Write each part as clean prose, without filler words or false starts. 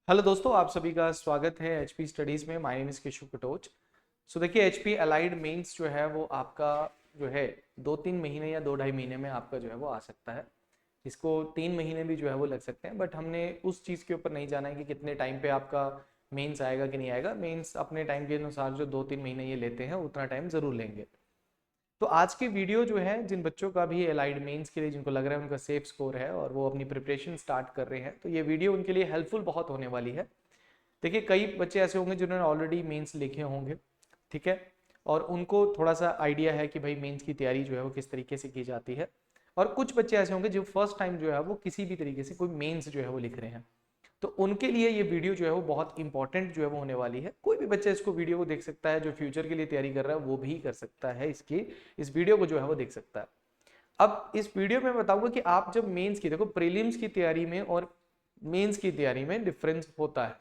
Hello दोस्तों, आप सभी का स्वागत है एचपी स्टडीज़ में। My name is Keshav Katoch. So देखिए, एचपी अलाइड मेंस जो है वो आपका जो है 2-3 महीने या 2-2.5 महीने में आपका जो है वो आ सकता है। इसको 3 महीने भी जो है वो लग सकते हैं, बट हमने उस चीज़ के ऊपर नहीं जाना है कि कितने टाइम पे आपका मेंस आएगा कि नहीं आएगा। मेंस अपने टाइम के अनुसार जो 2-3 महीने ये लेते हैं उतना टाइम ज़रूर लेंगे। तो आज की वीडियो जो है, जिन बच्चों का भी एलाइड मेंस के लिए जिनको लग रहा है उनका सेफ स्कोर है और वो अपनी प्रिपरेशन स्टार्ट कर रहे हैं, तो ये वीडियो उनके लिए हेल्पफुल बहुत होने वाली है। देखिए, कई बच्चे ऐसे होंगे जिन्होंने ऑलरेडी मेंस लिखे होंगे, ठीक है, और उनको थोड़ा सा आइडिया है कि भाई मेंस की तैयारी जो है वो किस तरीके से की जाती है। और कुछ बच्चे ऐसे होंगे जो फर्स्ट टाइम जो है वो किसी भी तरीके से कोई मेंस जो है वो लिख रहे हैं। तो उनके लिए ये वीडियो जो है वो बहुत इंपॉर्टेंट जो है वो होने वाली है। कोई भी बच्चा इसको वीडियो को देख सकता है, जो फ्यूचर के लिए तैयारी कर रहा है वो भी कर सकता है, इसकी इस वीडियो को जो है वो देख सकता है। अब इस वीडियो में बताऊंगा कि आप जब मेंस की, देखो, प्रीलिम्स की तैयारी में और मेंस की तैयारी में डिफरेंस होता है।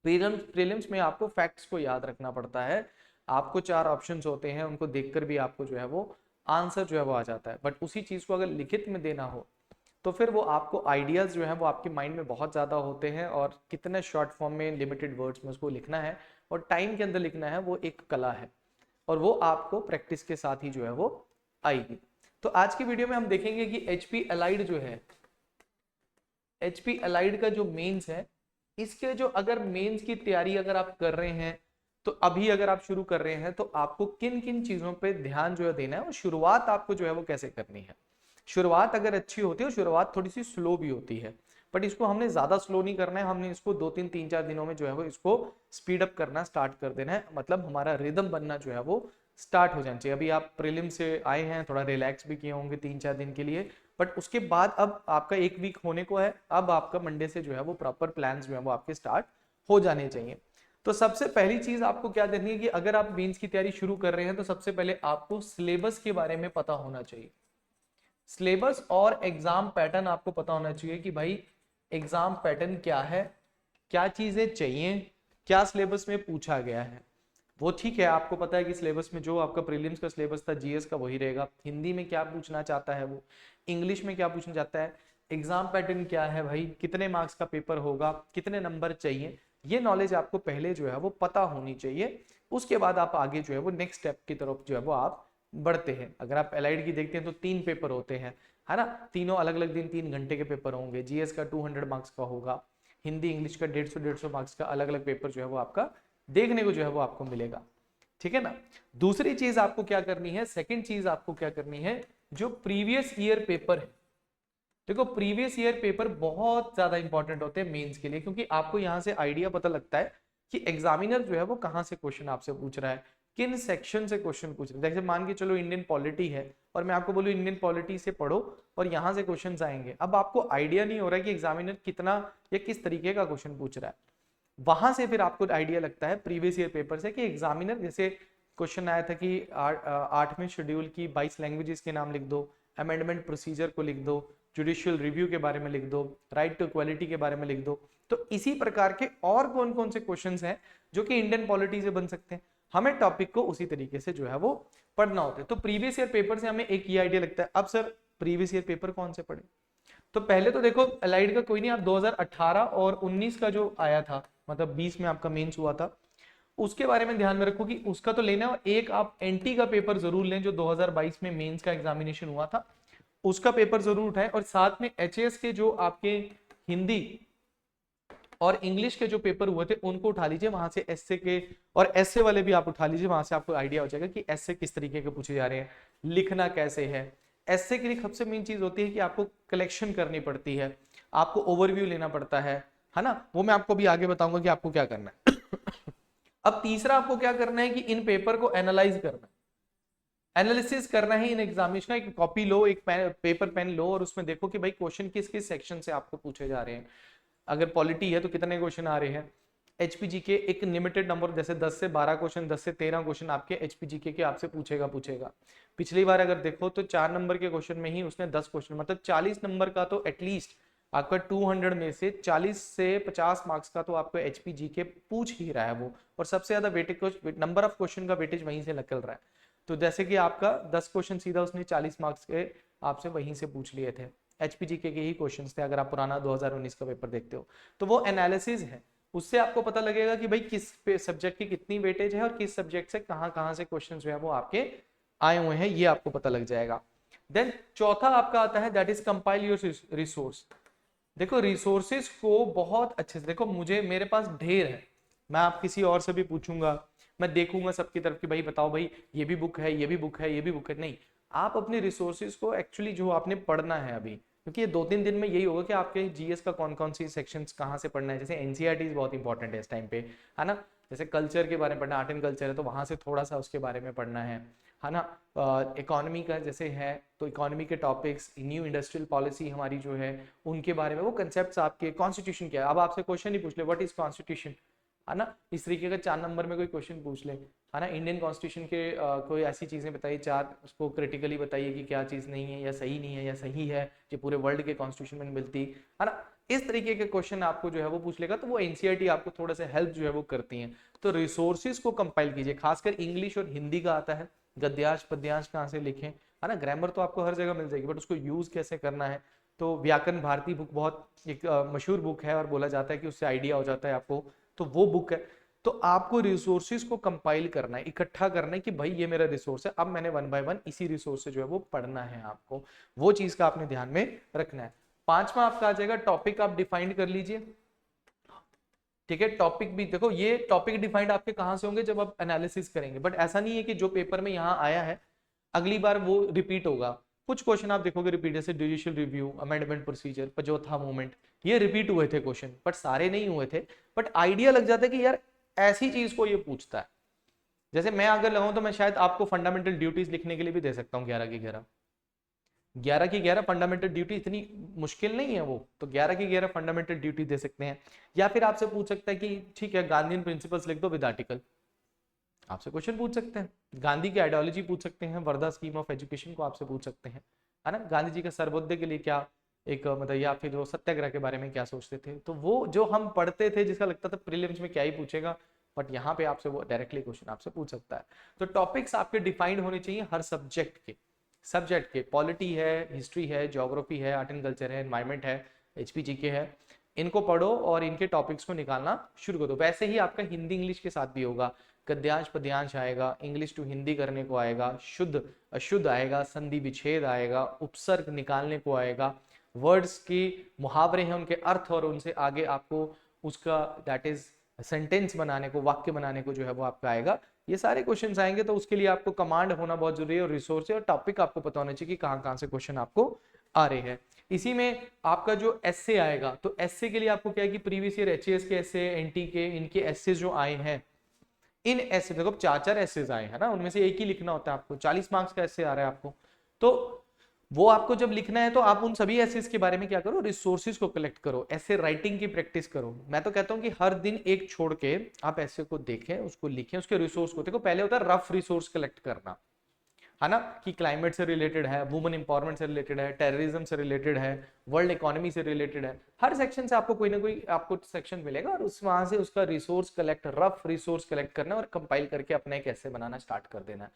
प्रीलिम्स में आपको फैक्ट्स को याद रखना पड़ता है। आपको 4 ऑप्शंस होते हैं, उनको देखकर भी आपको जो है वो आंसर जो है वो आ जाता है। बट उसी चीज को अगर लिखित में देना हो तो फिर वो आपको आइडियाज जो है वो आपके माइंड में बहुत ज्यादा होते हैं, और कितने शॉर्ट फॉर्म में लिमिटेड वर्ड्स में उसको लिखना है और टाइम के अंदर लिखना है, वो एक कला है। और वो आपको प्रैक्टिस के साथ ही जो है वो आएगी। तो आज की वीडियो में हम देखेंगे कि एचपी अलाइड जो है, एचपी अलाइड का जो मेंस है, इसके जो अगर मेंस की तैयारी अगर आप कर रहे हैं, तो अभी अगर आप शुरू कर रहे हैं तो आपको किन किन चीजों पे ध्यान जो है देना है, और शुरुआत आपको जो है वो कैसे करनी है। शुरुआत अगर अच्छी होती है, और शुरुआत थोड़ी सी स्लो भी होती है, बट इसको हमने ज्यादा स्लो नहीं करना है। हमने इसको 2-3 3-4 दिनों में जो है वो इसको स्पीड अप करना स्टार्ट कर देना है। मतलब हमारा रिदम बनना जो है वो स्टार्ट हो जाना चाहिए। अभी आप प्रीलिम से आए हैं, थोड़ा रिलैक्स भी किए होंगे 3-4 दिन के लिए, बट उसके बाद अब आपका 1 वीक होने को है। अब आपका मंडे से जो है वो प्रॉपर प्लान जो है वो आपके स्टार्ट हो जाने चाहिए। तो सबसे पहली चीज आपको क्या देखनी है कि अगर आप मेंस की तैयारी शुरू कर रहे हैं तो सबसे पहले आपको सिलेबस के बारे में पता होना चाहिए। सिलेबस और एग्जाम पैटर्न आपको पता होना चाहिए कि भाई एग्जाम पैटर्न क्या है, क्या चीजें चाहिए, क्या सिलेबस में पूछा गया है। वो ठीक है, आपको पता है कि सिलेबस में जो आपका प्रीलिम्स का सिलेबस था जीएस का वही रहेगा। हिंदी में क्या पूछना चाहता है वो, इंग्लिश में क्या पूछना चाहता है, एग्जाम पैटर्न क्या है भाई, कितने मार्क्स का पेपर होगा, कितने नंबर चाहिए, ये नॉलेज आपको पहले जो है वो पता होनी चाहिए। उसके बाद आप आगे जो है वो नेक्स्ट स्टेप की तरफ जो है वो आप बढ़ते हैं। अगर आप एलाइड की देखते हैं तो 3 पेपर होते हैं, है ना। तीनों अलग अलग दिन 3 घंटे के पेपर होंगे। जीएस का 200 मार्क्स का होगा, हिंदी इंग्लिश का 150-150 मार्क्स का अलग अलग पेपर जो है वो आपका देखने को जो है वो आपको मिलेगा, ठीक है ना। दूसरी चीज आपको क्या करनी है, सेकंड चीज आपको क्या करनी है, जो प्रीवियस ईयर पेपर है। देखो, प्रीवियस ईयर पेपर बहुत ज्यादा इंपॉर्टेंट होते हैं मेंस के लिए, क्योंकि आपको यहां से आइडिया पता लगता है कि एग्जामिनर जो है वो कहां से क्वेश्चन आपसे पूछ रहा है, किन सेक्शन से क्वेश्चन पूछ रहा है। जैसे मान के चलो इंडियन पॉलिटी है, और मैं आपको बोलूं इंडियन पॉलिटी से पढ़ो और यहां से क्वेश्चन आएंगे। अब आपको आइडिया नहीं हो रहा है कि एग्जामिनर कितना या किस तरीके का क्वेश्चन पूछ रहा है। वहां से फिर आपको आइडिया लगता है प्रीवियस ईयर पेपर से कि एग्जामिनर, जैसे क्वेश्चन आया था कि 8वें शेड्यूल की 22 लैंग्वेजेस के नाम लिख दो, अमेंडमेंट प्रोसीजर को लिख दो, जुडिशियल रिव्यू के बारे में लिख दो, राइट टू इक्वालिटी के बारे में लिख दो। तो इसी प्रकार के और कौन कौन से क्वेश्चंस हैं जो कि इंडियन पॉलिटी से बन सकते हैं, हमें टॉपिक को उसी तरीके से जो है वो पढ़ना होता है। तो प्रीवियस ईयर पेपर से हमें एक ये आइडिया लगता है। अब सर, प्रीवियस ईयर पेपर कौन से पढ़े, तो पहले तो देखो एलाइड का कोई नहीं, आप 2018 और 19 का जो आया था, मतलब 20 में आपका मेंस हुआ था, उसके बारे में ध्यान में रखो कि उसका तो लेना है। और एक आप एनटी का पेपर जरूर लें जो 2022 में मेंस का एग्जामिनेशन हुआ था, उसका पेपर जरूर उठाएं। और साथ में एचएएस के जो आपके हिंदी और इंग्लिश के जो पेपर हुए थे उनको उठा लीजिए वहां से, एसए के और एसए वाले भी आप उठा लीजिए। वहां से आपको आइडिया हो जाएगा कि एसए किस तरीके के पूछे जा रहे हैं, लिखना कैसे है। एसए के लिए सबसे मेन चीज होती है कि आपको कलेक्शन करनी पड़ती है, आपको ओवरव्यू लेना पड़ता है ना। वो मैं आपको भी आगे बताऊंगा कि आपको क्या करना है। अब तीसरा आपको क्या करना है कि इन पेपर को एनालाइज करना है, एनालिसिस करना है इन एग्जामिनेशन का। एक कॉपी लो, एक पेपर पेन लो, और उसमें देखो कि भाई क्वेश्चन किस किस सेक्शन से आपको पूछे जा रहे हैं। अगर पॉलिटी है तो कितने क्वेश्चन आ रहे हैं, एचपीजी के एक लिमिटेड नंबर, जैसे 10 से 12 क्वेश्चन, 10 से 13 क्वेश्चन आपके एचपीजी के आपसे पूछेगा। पिछली बार अगर देखो तो 4 नंबर के क्वेश्चन में ही उसने 10 क्वेश्चन, मतलब 40 नंबर का तो एटलीस्ट आपका 200 में से 40 से 50 मार्क्स का तो आपको एचपीजी के पूछ ही रहा है वो। और सबसे ज्यादा वेटेज, नंबर ऑफ क्वेश्चन का वेटेज वहीं से निकल रहा है। तो जैसे कि आपका 10 क्वेश्चन सीधा उसने 40 मार्क्स के आपसे वहीं से पूछ लिए थे। एचपीजीके के ही क्वेश्चंस थे, अगर आप पुराना 2019 का पेपर देखते हो तो वो एनालिसिस है, उससे आपको पता लगेगा कि भाई किस सब्जेक्ट की कितनी वेटेज है और किस सब्जेक्ट से कहां कहां से क्वेश्चन जो है वो आपके आए हुए हैं, ये आपको पता लग जाएगा। देन चौथा आपका आता है that is compile your resource. देखो रिसोर्सेज को बहुत अच्छे से देखो, मुझे मेरे पास ढेर है, मैं आप किसी और से भी पूछूंगा, मैं देखूंगा सबकी तरफ कि भाई बताओ भाई ये भी बुक है, ये भी बुक है, ये भी बुक है, नहीं, आप अपने रिसोर्सेज को एक्चुअली जो आपने पढ़ना है अभी, क्योंकि ये 2-3 दिन में यही होगा कि आपके जीएस का कौन कौन सी सेक्शंस कहाँ से पढ़ना है। जैसे एनसीईआरटी बहुत इंपॉर्टेंट है इस टाइम पे, है ना, जैसे कल्चर के बारे में पढ़ना, आर्ट एंड कल्चर है तो वहां से थोड़ा सा उसके बारे में पढ़ना है ना। इकोनॉमी का जैसे है तो इकोनॉमी के टॉपिक्स, न्यू इंडस्ट्रियल पॉलिसी हमारी जो है उनके बारे में, वो कंसेप्ट आपके, कॉन्स्टिट्यूशन क्या है, अब आपसे क्वेश्चन ही पूछ ले व्हाट इज कॉन्स्टिट्यूशन, है ना, इस तरीके का 4 नंबर में कोई क्वेश्चन पूछ ले, है ना, इंडियन कॉन्स्टिट्यूशन के कोई ऐसी चीजें बताइए 4, उसको क्रिटिकली बताइए कि क्या चीज नहीं है या सही नहीं है या सही है, जो पूरे वर्ल्ड के कॉन्स्टिट्यूशन में मिलती है ना, इस तरीके के क्वेश्चन आपको जो है वो पूछ लेगा, तो वो एनसीईआरटी आपको थोड़ा सा हेल्प जो है वो करती है। तो रिसोर्सेज को कंपाइल कीजिए, खासकर इंग्लिश और हिंदी का आता है, गद्यांश पद्यांश कहाँ से लिखें, है ना, ग्रामर तो आपको हर जगह मिल जाएगी बट उसको यूज कैसे करना है। तो व्याकरण भारती बुक बहुत एक मशहूर बुक है और बोला जाता है कि उससे आइडिया हो जाता है आपको, तो वो बुक है। तो आपको रिसोर्सेज को कंपाइल करना है, इकट्ठा करना है कि भाई ये मेरा रिसोर्स है, अब मैंने 1 बाय 1 इसी रिसोर्स से जो है वो पढ़ना है आपको, वो चीज का आपने ध्यान में रखना है। 5वां आपका आ जाएगा टॉपिक, आप डिफाइन कर लीजिए, ठीक है। टॉपिक भी देखो, ये टॉपिक डिफाइंड आपके कहां से होंगे, जब आप एनालिसिस करेंगे, बट ऐसा नहीं है कि जो पेपर में यहाँ आया है अगली बार वो रिपीट होगा। कुछ क्वेश्चन आप देखोगे रिपीट, जैसे जुडिशियल रिव्यू, अमेंडमेंट प्रोसीजर, पजौथा मूवमेंट, ये रिपीट हुए थे क्वेश्चन, बट सारे नहीं हुए थे, बट आइडिया लग जाता है कि यार ऐसी चीज को ये पूछता है। जैसे मैं अगर लगाऊं तो मैं शायद आपको फंडामेंटल ड्यूटीज लिखने के लिए भी दे सकता हूँ 11 की 11, 11 की 11 फंडामेंटल ड्यूटी इतनी मुश्किल नहीं है वो, तो 11 की 11 फंडामेंटल ड्यूटी दे सकते हैं। या फिर आपसे पूछ सकता है कि ठीक है गांधीयन प्रिंसिपल्स लिख दो विद आर्टिकल, आपसे क्वेश्चन पूछ सकते हैं। गांधी की आइडियोलॉजी पूछ सकते हैं, वर्धा स्कीम ऑफ एजुकेशन को आपसे पूछ सकते हैं, है ना, गांधी जी का सर्वोदय के लिए क्या एक मतलब, या फिर वो सत्याग्रह के बारे में क्या सोचते थे, तो वो जो हम पढ़ते थे जिसका लगता था प्रीलिम्स में क्या ही पूछेगा, बट यहाँ पे आपसे वो डायरेक्टली क्वेश्चन आपसे पूछ सकता है। तो टॉपिक्स आपके डिफाइंड होने चाहिए हर सब्जेक्ट के, पॉलिटी है, हिस्ट्री है, ज्योग्राफी है, आर्ट एंड कल्चर है, एनवायरमेंट है, एचपीजीके है, इनको पढ़ो और इनके टॉपिक्स को निकालना शुरू करो। वैसे ही आपका हिंदी इंग्लिश के साथ भी होगा, गद्यांश पद्यांश आएगा, इंग्लिश टू हिंदी करने को आएगा, शुद्ध अशुद्ध आएगा, संधि विच्छेद आएगा, उपसर्ग निकालने को आएगा, वर्ड्स की मुहावरे हैं उनके अर्थ और उनसे आगे आपको उसका दैट इज सेंटेंस बनाने को, वाक्य बनाने को जो है वो आपका आएगा। ये सारे क्वेश्चंस आएंगे, तो उसके लिए आपको कमांड होना बहुत जरूरी है और रिसोर्स और टॉपिक आपको पता होना चाहिए कि कहां कहां से क्वेश्चन आपको आ रहे हैं। इसी में आपका जो एसए आएगा, तो एसए के लिए आपको क्या है कि प्रीवियस ईयर एचएएस के एसए, एनटी के, इनके एसए जो आए हैं, इन एसए देखो 4-4 एसेज आए हैं ना, उनमें से एक ही लिखना होता है आपको, 40 मार्क्स का एसे आ रहा है आपको, तो वो आपको जब लिखना है तो आप उन सभी एसेज के बारे में क्या करो, रिसोर्सेज को कलेक्ट करो, ऐसे राइटिंग की प्रैक्टिस करो। मैं तो कहता हूं कि हर दिन एक छोड़ के आप ऐसे को देखें, उसको लिखें, उसके रिसोर्स को देखो। पहले होता है रफ रिसोर्स कलेक्ट करना, है ना, कि क्लाइमेट से रिलेटेड है, वुमेन इंपावरमेंट से रिलेटेड है, टेररिज्म से रिलेटेड है, वर्ल्ड इकोनॉमी से रिलेटेड है, हर सेक्शन से आपको कोई ना कोई आपको सेक्शन मिलेगा और उस वहां से उसका resource collect, rough resource collect करना और कंपाइल करके अपने एक ऐसे बनाना स्टार्ट कर देना है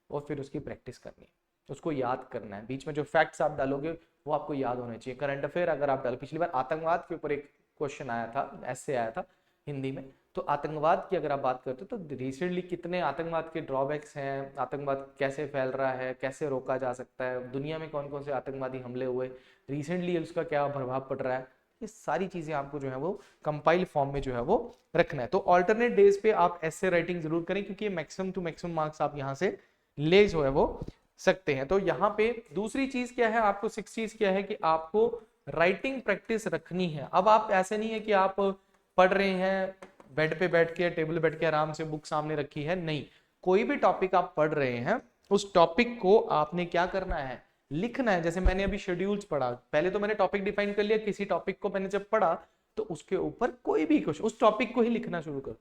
और फिर उसकी प्रैक्टिस करनी है, उसको याद करना है। बीच में जो फैक्ट्स आप डालोगे वो आपको याद होने चाहिए। करंट अफेयर अगर आप डालो, पिछली बार आतंकवाद के ऊपर एक क्वेश्चन आया था, ऐसे आया था हिंदी में, तो आतंकवाद की अगर आप बात करते हो तो रिसेंटली कितने आतंकवाद के ड्रॉबैक्स हैं, आतंकवाद कैसे फैल रहा है, कैसे रोका जा सकता है, दुनिया में कौन कौन से आतंकवादी हमले हुए रिसेंटली, उसका क्या प्रभाव पड़ रहा है, ये सारी चीजें आपको जो है वो कंपाइल फॉर्म में जो है वो रखना है। तो ऑल्टरनेट डेज पे आप ऐसे राइटिंग जरूर करें, क्योंकि ये मैक्सिमम टू मैक्सिमम मार्क्स आप यहाँ से ले जो है वो सकते हैं। तो यहाँ पे दूसरी चीज क्या है, आपको 6 चीज क्या है कि आपको राइटिंग प्रैक्टिस रखनी है। अब आप ऐसे नहीं है कि आप पढ़ रहे हैं बेड पे बैठ के, टेबल पे बैठ के आराम से बुक सामने रखी है, नहीं, कोई भी टॉपिक आप पढ़ रहे हैं उस टॉपिक को आपने क्या करना है, लिखना है। जैसे मैंने अभी शेड्यूल्स पढ़ा, पहले तो मैंने टॉपिक डिफाइन कर लिया, किसी टॉपिक को मैंने जब पढ़ा तो उसके ऊपर कोई भी क्वेश्चन उस टॉपिक को ही लिखना शुरू कर दो।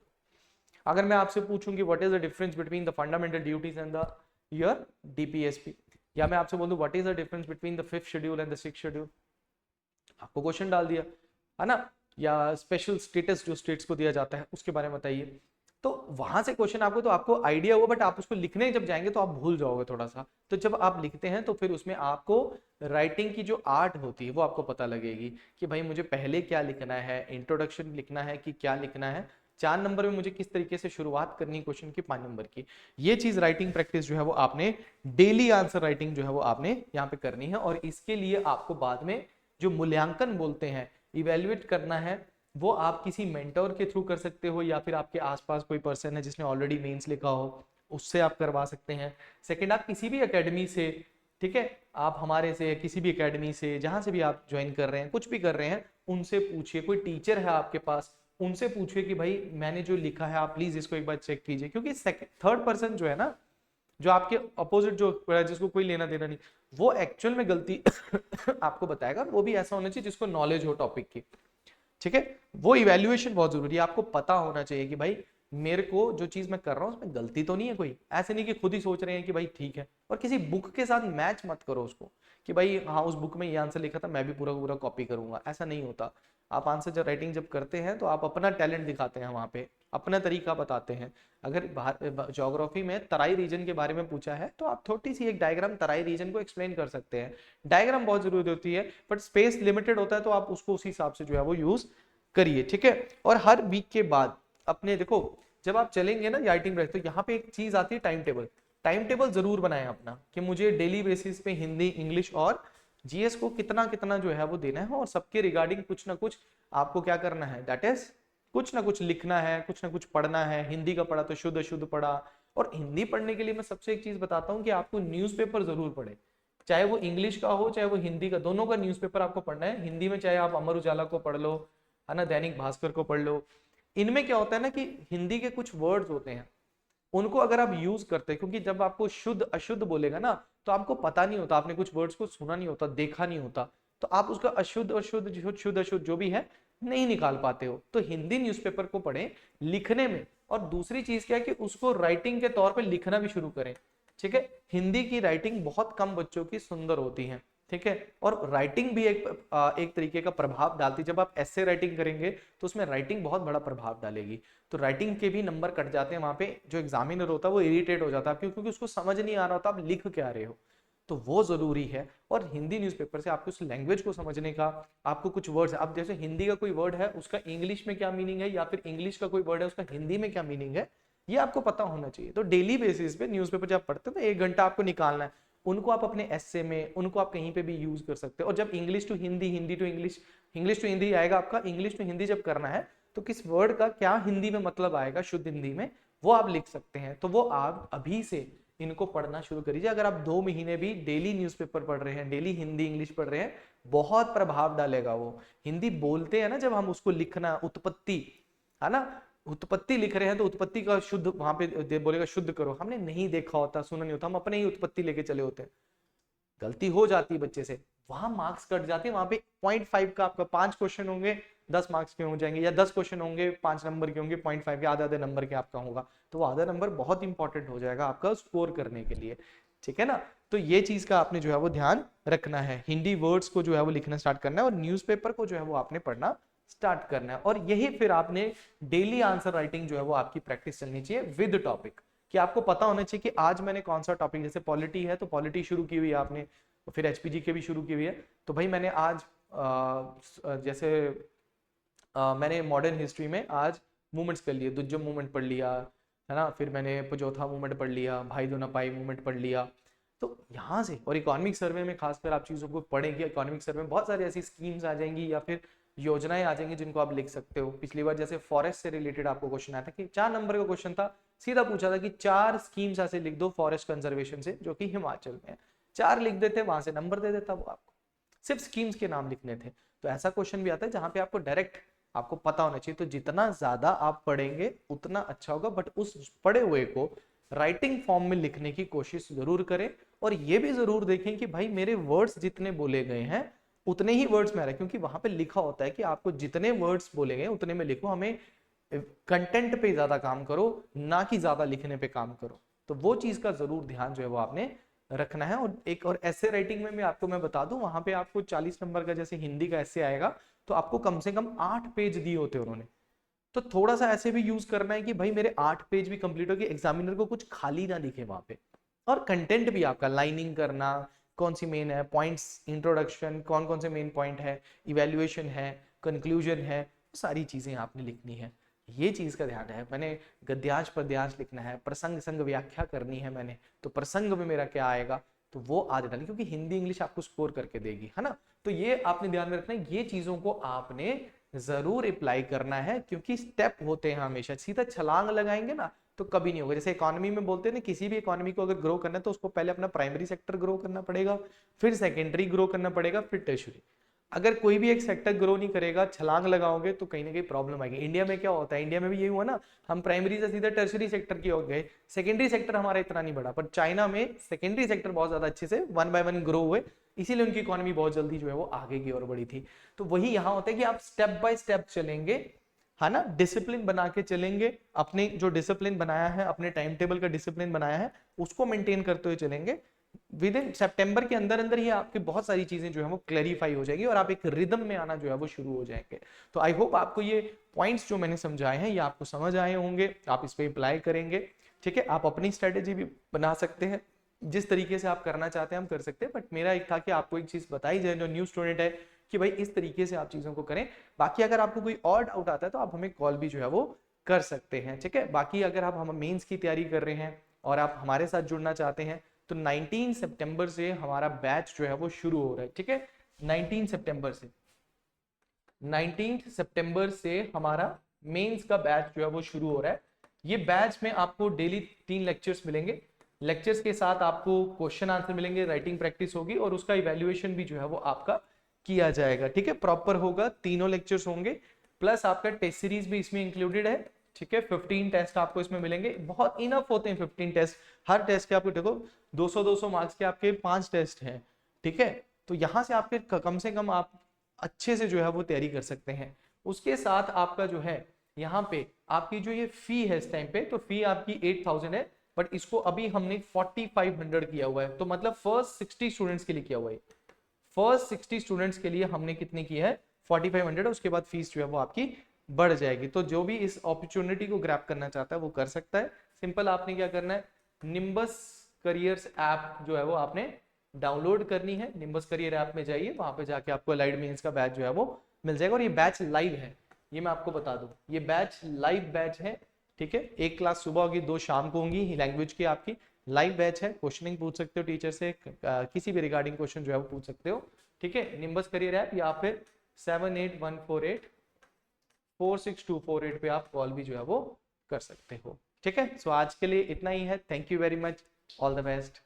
अगर मैं आपसे पूछूं कि what is the difference between the fundamental duties and the your DPSP, या मैं आपसे बोल दूं what is the difference between the 5th schedule and the 6th schedule, आपको क्वेश्चन डाल दिया, है ना, या स्पेशल स्टेटस जो स्टेट्स को दिया जाता है उसके बारे में बताइए। तो वहां से क्वेश्चन आपको, तो आपको आइडिया हुआ, बट आप उसको लिखने जब जाएंगे तो आप भूल जाओगे थोड़ा सा। तो जब आप लिखते हैं तो फिर उसमें आपको राइटिंग की जो आर्ट होती है वो आपको पता लगेगी कि भाई मुझे पहले क्या लिखना है, इंट्रोडक्शन लिखना है कि क्या लिखना है, 4 नंबर में मुझे किस तरीके से शुरुआत करनी है क्वेश्चन की, 5 नंबर की। ये चीज राइटिंग प्रैक्टिस जो है वो आपने डेली आंसर राइटिंग जो है वो आपने यहाँ पे करनी है। और इसके लिए आपको बाद में जो मूल्यांकन बोलते हैं, इवेल्युएट करना है, वो आप किसी मेंटोर के थ्रू कर सकते हो, या फिर आपके आसपास कोई पर्सन है जिसने ऑलरेडी मेंस लिखा हो, उससे आप करवा सकते हैं। सेकंड, आप किसी भी एकेडमी से, ठीक है, आप हमारे से, किसी भी एकेडमी से, जहां से भी आप ज्वाइन कर रहे हैं, कुछ भी कर रहे हैं, उनसे पूछिए। कोई टीचर है आपके पास, उनसे पूछिए कि भाई मैंने जो लिखा है आप प्लीज इसको एक बार चेक कीजिए। क्योंकि थर्ड पर्सन जो है ना, जो आपके अपोजिट जो जिसको कोई लेना देना नहीं, वो एक्चुअल में गलती आपको बताएगा। वो भी ऐसा होना चाहिए जिसको नॉलेज हो टॉपिक की, ठीक है। वो इवैल्यूएशन बहुत जरूरी है, आपको पता होना चाहिए कि भाई मेरे को जो चीज मैं कर रहा हूं उसमें गलती तो नहीं है कोई। ऐसे नहीं कि खुद ही सोच रहे हैं कि भाई ठीक है, और किसी बुक के साथ मैच मत करो उसको कि भाई हाँ उस बुक में ये आंसर लिखा था मैं भी पूरा पूरा कॉपी करूंगा, ऐसा नहीं होता। आप आंसर जब राइटिंग जब करते हैं तो आप अपना टैलेंट दिखाते हैं, वहां पे अपना तरीका बताते हैं। अगर ज्योग्राफी में तराई रीजन के बारे में पूछा है तो आप थोड़ी सी एक डायग्राम तराई रीजन को एक्सप्लेन कर सकते हैं। डायग्राम बहुत जरूरी होती है, बट स्पेस लिमिटेड होता है तो आप उसको उसी हिसाब से जो है वो यूज करिए, ठीक है। और हर वीक के बाद अपने देखो, जब आप चलेंगे ना राइटिंग ब्रेक, तो यहाँ पे एक चीज आती है टाइम टेबल। टाइम टेबल जरूर बनाएं अपना कि मुझे डेली बेसिस पे हिंदी, इंग्लिश और जीएस को कितना कितना जो है वो देना है, और सबके रिगार्डिंग कुछ ना कुछ आपको क्या करना है, दैट इज कुछ ना कुछ लिखना है, कुछ ना कुछ पढ़ना है। हिंदी का पढ़ा तो शुद्ध अशुद्ध पढ़ा। और हिंदी पढ़ने के लिए मैं सबसे एक चीज बताता हूँ कि आपको न्यूज़पेपर जरूर पढ़े, चाहे वो इंग्लिश का हो चाहे वो हिंदी का, दोनों का न्यूज़पेपर आपको पढ़ना है। हिंदी में चाहे आप अमर उजाला को पढ़ लो, है ना, दैनिक भास्कर को पढ़ लो। इनमें क्या होता है ना कि हिंदी के कुछ वर्ड्स होते हैं, उनको अगर आप यूज करते हैं, क्योंकि जब आपको शुद्ध अशुद्ध बोलेगा ना तो आपको पता नहीं होता, आपने कुछ वर्ड्स को सुना नहीं होता, देखा नहीं होता, तो आप उसका अशुद्ध और शुद्ध, शुद्ध अशुद्ध जो भी है नहीं निकाल पाते हो। तो हिंदी न्यूज़पेपर को पढ़ें लिखने में। और दूसरी चीज क्या है कि उसको राइटिंग के तौर पे लिखना भी शुरू करें, ठीक है। हिंदी की राइटिंग बहुत कम बच्चों की सुंदर होती है, ठीक है। और राइटिंग भी एक तरीके का प्रभाव डालती है। जब आप ऐसे राइटिंग करेंगे तो उसमें राइटिंग बहुत बड़ा प्रभाव डालेगी। तो राइटिंग के भी नंबर कट जाते हैं वहां पे, जो एग्जामिनर होता है वो इरिटेट हो जाता है क्योंकि उसको समझ नहीं आ रहा होता आप लिख क्या रहे हो। तो वो जरूरी है। और हिंदी न्यूज़पेपर से आपको उस लैंग्वेज को समझने का, आपको कुछ वर्ड्स, अब जैसे हिंदी का कोई वर्ड है उसका इंग्लिश में क्या मीनिंग है, या फिर इंग्लिश का कोई वर्ड है उसका हिंदी में क्या मीनिंग है, ये आपको पता होना चाहिए। तो डेली बेसिस पे न्यूज़पेपर जब पढ़ते हैं तो 1 घंटा आपको निकालना है, उनको आप अपने एस्से में, उनको आप कहीं पे भी यूज कर सकते हो। और जब English to Hindi, Hindi to English, English to Hindi आएगा आपका, इंग्लिश टू हिंदी जब करना है तो किस वर्ड का क्या हिंदी में मतलब आएगा शुद्ध हिंदी में, वो आप लिख सकते हैं। तो वो आप अभी से इनको पढ़ना शुरू करिए। अगर आप 2 महीने भी डेली न्यूज़पेपर पढ़ रहे हैं, डेली हिंदी इंग्लिश पढ़ रहे हैं, बहुत प्रभाव डालेगा वो। हिंदी बोलते हैं ना जब हम, उसको लिखना, उत्पत्ति, है ना, उत्पत्ति लिख रहे हैं तो उत्पत्ति का शुद्ध वहां पे बोलेगा शुद्ध करो, हमने नहीं देखा होता, सुना नहीं होता, हम अपने ही उत्पत्ति लेके चले होते हैं, गलती हो जाती है बच्चे से, वहां मार्क्स कट जाते हैं। वहां पे 0.5 का आपका 5 क्वेश्चन होंगे 10 मार्क्स के हो जाएंगे, या 10 क्वेश्चन होंगे 5 नंबर के होंगे, 0.5 के आधे आधे नंबर के आपका होगा। तो वो आधा नंबर बहुत इंपॉर्टेंट हो जाएगा आपका स्कोर करने के लिए, ठीक है ना। तो ये चीज का आपने जो है वो ध्यान रखना है। हिंदी वर्ड्स को जो है वो लिखना स्टार्ट करना है, और न्यूज़पेपर को जो है वो आपने पढ़ना स्टार्ट करना है। और यही फिर आपने डेली आंसर राइटिंग जो है वो आपकी प्रैक्टिस चलनी चाहिए विद टॉपिक, कि आपको पता होना चाहिए कि आज मैंने कौन सा टॉपिक, जैसे पॉलिटी है तो पॉलिटी शुरू की हुई है आपने, तो फिर एचपीजी के भी शुरू की हुई है, तो भाई मैंने आज जैसे मैंने मॉडर्न हिस्ट्री में आज मूवमेंट्स कर लिए, दुज्जम मूवमेंट पढ़ लिया, है ना, फिर मैंने पजौथा मूवमेंट पढ़ लिया, भाई दोनापाई मूवमेंट पढ़ लिया। तो यहाँ से, और इकोनॉमिक सर्वे में खासकर आप चीज़ों को पढ़ेंगे, इकोनॉमिक सर्वे में बहुत सारी ऐसी स्कीम्स आ जाएंगी या फिर योजनाएं आ जाएंगी जिनको आप लिख सकते हो। पिछली बार जैसे फॉरेस्ट से रिलेटेड आपको क्वेश्चन आया था कि 4 नंबर का क्वेश्चन था, सीधा पूछा था कि 4 स्कीम्स ऐसे लिख दो फॉरेस्ट कंजर्वेशन से जो कि हिमाचल में है, 4 लिख देते, वहां से नंबर दे देता वो आपको, सिर्फ स्कीम्स के नाम लिखने थे। तो ऐसा क्वेश्चन भी आता है जहां पे आपको डायरेक्ट आपको पता होना चाहिए। तो जितना ज्यादा आप पढ़ेंगे उतना अच्छा होगा, बट उस पढ़े हुए को राइटिंग फॉर्म में लिखने की कोशिश जरूर करें। और ये भी जरूर देखें कि भाई मेरे वर्ड्स जितने बोले गए हैं उतने ही वर्ड्स में आ रहे हैं, क्योंकि वहां पे लिखा होता है कि आपको जितने वर्ड्स बोले गए उतने में लिखो, हमें कंटेंट पे ज्यादा काम करो ना कि ज्यादा लिखने पे काम करो। तो वो चीज का जरूर ध्यान जो है वो आपने रखना है। और एक और ऐसे राइटिंग में भी आपको मैं बता दूं, वहां पे आपको 40 नंबर का जैसे हिंदी का ऐसे आएगा तो आपको कम से कम 8 पेज दिए होते हैं उन्होंने, तो थोड़ा सा ऐसे भी यूज करना है कि भाई मेरे 8 पेज भी कंप्लीट हो कि एग्जामिनर को कुछ खाली ना दिखे वहां पे। और कंटेंट भी आपका लाइनिंग करना, कौन सी मेन है, पॉइंट्स, इंट्रोडक्शन, कौन कौन से मेन पॉइंट है, इवेल्युएशन है, कंक्लूजन है, सारी चीजें आपने लिखनी है। ये चीज का ध्यान है। मैंने गद्यांश पद्यांश लिखना है, प्रसंग संग व्याख्या करनी है मैंने, तो प्रसंग में मेरा क्या आएगा, तो वो आज डालें, क्योंकि हिंदी इंग्लिश आपको स्कोर करके देगी, है ना। तो ये आपने ध्यान में रखना है, ये चीजों को आपने जरूर अप्लाई करना है, क्योंकि स्टेप होते हैं हमेशा। सीधा छलांग लगाएंगे ना तो कभी नहीं होगा। जैसे इकोनॉमी में बोलते हैं ना, किसी भी इकोनॉमी को अगर ग्रो करना है तो उसको पहले अपना प्राइमरी सेक्टर ग्रो करना पड़ेगा, फिर सेकेंडरी ग्रो करना पड़ेगा, फिर टर्शियरी। अगर कोई भी एक सेक्टर ग्रो नहीं करेगा, छलांग लगाओगे, तो कहीं ना कहीं प्रॉब्लम आएगी। इंडिया में क्या होता है, इंडिया में भी यही हुआ ना, हम प्राइमरी से सीधा टर्शियरी सेक्टर की हो गए, सेकेंडरी सेक्टर हमारा इतना नहीं बढ़ा। पर चाइना में सेकेंडरी सेक्टर बहुत ज्यादा अच्छे से 1 by 1 ग्रो हुए, इसीलिए उनकी इकोनॉमी बहुत जल्दी जो है वो आगे की ओर बढ़ी थी। तो वही यहाँ होता है कि आप स्टेप बाय स्टेप चलेंगे, है ना, डिसिप्लिन बना के चलेंगे। अपने जो डिसिप्लिन बनाया है, अपने टाइम टेबल का डिसिप्लिन बनाया है, उसको मेंटेन करते हुए चलेंगे। विद इन सितंबर के अंदर अंदर ही आपकी बहुत सारी चीजें जो है वो क्लैरिफाई हो जाएगी और आप एक रिदम में आना जो है वो शुरू हो जाएंगे। तो आई होप आपको ये पॉइंट्स जो मैंने समझाए हैं ये आपको समझ आए होंगे, आप इस पे अप्लाई करेंगे। ठीक है, आप अपनी स्ट्रेटेजी भी बना सकते हैं, जिस तरीके से आप करना चाहते हैं हम कर सकते हैं। बट मेरा एक था कि आपको एक चीज बताई जाए जो न्यू स्टूडेंट है, कि भाई इस तरीके से आप चीजों को करें। बाकी अगर आपको कोई और डाउट आता है तो आप हमें कॉल भी जो है वो कर सकते हैं। ठीक है, बाकी अगर आप हम मेंस की तैयारी कर रहे हैं और आप हमारे साथ जुड़ना चाहते हैं तो 19 सितंबर से हमारा बैच जो है वो शुरू हो रहा है। ठीक है, 19 सितंबर से 19 सितंबर से हमारा मेंस का बैच जो है वो शुरू हो रहा है। ये बैच में आपको डेली 3 लेक्चर्स मिलेंगे, लेक्चर्स के साथ आपको क्वेश्चन आंसर मिलेंगे, राइटिंग प्रैक्टिस होगी और उसका इवैल्यूएशन भी जो है वो आपका किया जाएगा। ठीक है, प्रॉपर होगा, तीनों लेक्चर्स होंगे, प्लस आपका टेस्ट सीरीज भी इसमें इंक्लूडेड है। ठीक है, 15 टेस्ट आपको इसमें मिलेंगे, बहुत इनफ होते हैं 15 टेस्ट। हर टेस्ट के आपको देखो 200-200 मार्क्स के आपके 5 टेस्ट हैं। ठीक है, तो यहां से आपके कम से कम आप अच्छे से जो है वो तैयारी कर सकते हैं। उसके साथ आपका जो है यहाँ पे आपकी जो ये फी है इस टाइम पे, तो फी आपकी 8000 है, बट इसको अभी हमने 4500 किया हुआ है। तो मतलब फर्स्ट 60 स्टूडेंट्स के लिए किया हुआ है। फर्स्ट 60 स्टूडेंट्स के लिए हमने कितनी की है, 4500। उसके बाद फीस जो है वो आपकी बढ़ जाएगी। तो जो भी इस अपॉर्चुनिटी को ग्रैब करना चाहता है वो कर सकता है। सिंपल आपने क्या करना है, निम्बस करियर्स ऐप जो है वो आपने डाउनलोड करनी है। निम्बस करियर ऐप में जाइए, वहां पे जाके आपको अलाइड मेंस का बैच जो है वो मिल जाएगा। और ये बैच लाइव है, ये मैं आपको बता दूं, ये बैच लाइव बैच है। ठीक है, एक क्लास सुबह होगी, 2 शाम को होंगी लैंग्वेज की आपकी। लाइव बैच है, क्वेश्चनिंग पूछ सकते हो टीचर से, किसी भी रिगार्डिंग क्वेश्चन जो है वो पूछ सकते हो। ठीक है, निम्बस करियर ऐप या फिर 7814846248 पे आप कॉल भी जो है वो कर सकते हो। ठीक है, सो आज के लिए इतना ही है। Thank you very much, all the best.